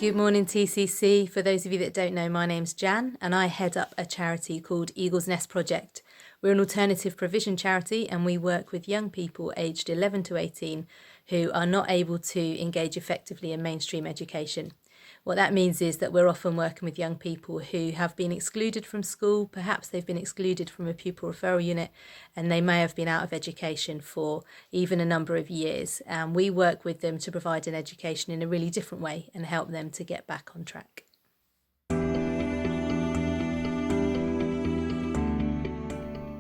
Good morning, TCC. For those of you that don't know, my name's Jan and I head up a charity called Eagle's Nest Project. We're an alternative provision charity and we work with young people aged 11 to 18 who are not able to engage effectively in mainstream education. What that means is that we're often working with young people who have been excluded from school, perhaps they've been excluded from a pupil referral unit, and they may have been out of education for even a number of years. And we work with them to provide an education in a really different way and help them to get back on track.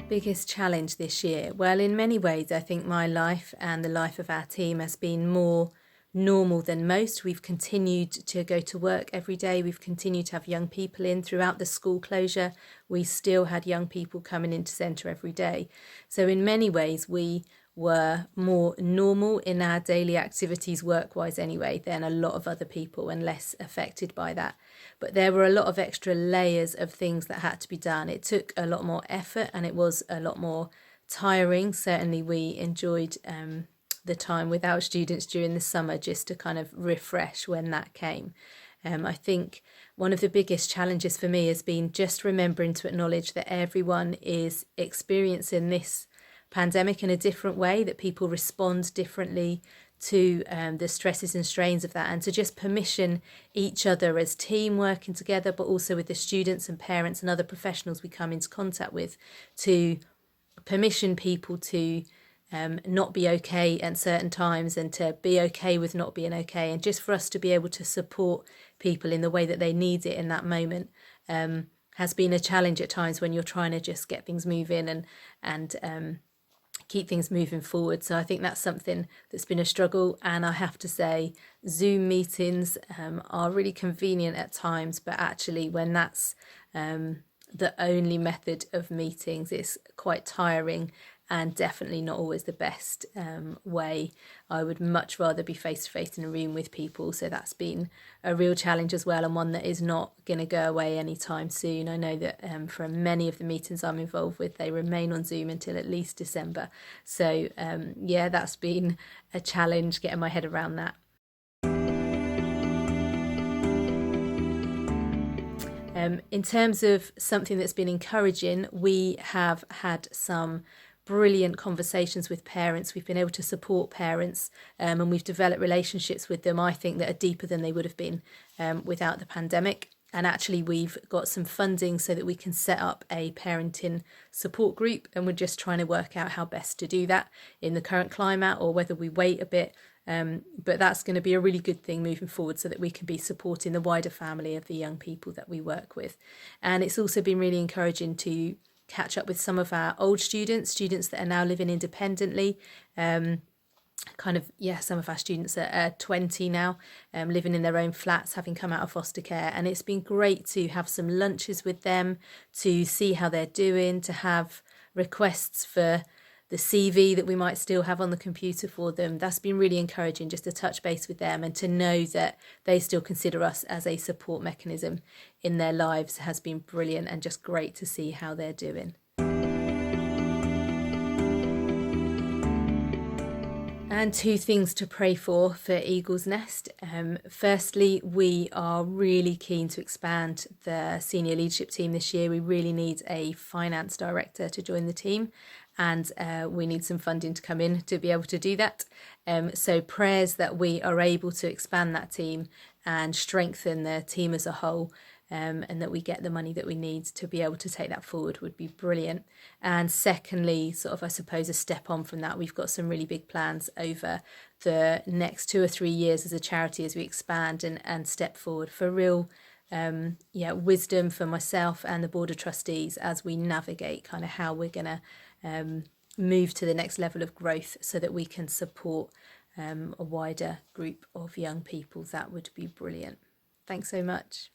Biggest challenge this year? Well, in many ways, I think my life and the life of our team has been more normal than most. We've continued to go to work every day. We've continued to have young people in throughout the school closure. We still had young people coming into centre every day. So in many ways, we were more normal in our daily activities work-wise anyway than a lot of other people and less affected by that. But there were a lot of extra layers of things that had to be done. It took a lot more effort and it was a lot more tiring. Certainly we enjoyed the time with our students during the summer just to kind of refresh when that came. I think one of the biggest challenges for me has been just remembering to acknowledge that everyone is experiencing this pandemic in a different way, that people respond differently to the stresses and strains of that, and to just permission each other as team working together, but also with the students and parents and other professionals we come into contact with, to permission people to not be okay at certain times and to be okay with not being okay, and just for us to be able to support people in the way that they need it in that moment has been a challenge at times when you're trying to just get things moving and keep things moving forward. So I think that's something that's been a struggle, and I have to say Zoom meetings are really convenient at times, but actually when that's the only method of meetings, it's quite tiring and definitely not always the best way. I would much rather be face-to-face in a room with people. So that's been a real challenge as well, and one that is not going to go away anytime soon. I know that for many of the meetings I'm involved with, they remain on Zoom until at least December. So yeah, that's been a challenge getting my head around that. In terms of something that's been encouraging, we have had some brilliant conversations with parents. We've been able to support parents and we've developed relationships with them, I think, that are deeper than they would have been without the pandemic. And actually we've got some funding so that we can set up a parenting support group, and we're just trying to work out how best to do that in the current climate, or whether we wait a bit. But that's going to be a really good thing moving forward, so that we can be supporting the wider family of the young people that we work with. And it's also been really encouraging to catch up with some of our old students that are now living independently. Some of our students are 20 now, living in their own flats, having come out of foster care. And it's been great to have some lunches with them, to see how they're doing, to have requests for the CV that we might still have on the computer for them. That's been really encouraging, just to touch base with them and to know that they still consider us as a support mechanism in their lives has been brilliant, and just great to see how they're doing. And 2 things to pray for Eagle's Nest. Firstly, we are really keen to expand the senior leadership team this year. We really need a finance director to join the team, and we need some funding to come in to be able to do that. So prayers that we are able to expand that team and strengthen the team as a whole, and that we get the money that we need to be able to take that forward would be brilliant. And secondly, sort of, I suppose, a step on from that, we've got some really big plans over the next 2 or 3 years as a charity, as we expand and step forward for real wisdom for myself and the Board of Trustees as we navigate kind of how we're going to move to the next level of growth, so that we can support a wider group of young people. That would be brilliant. Thanks so much.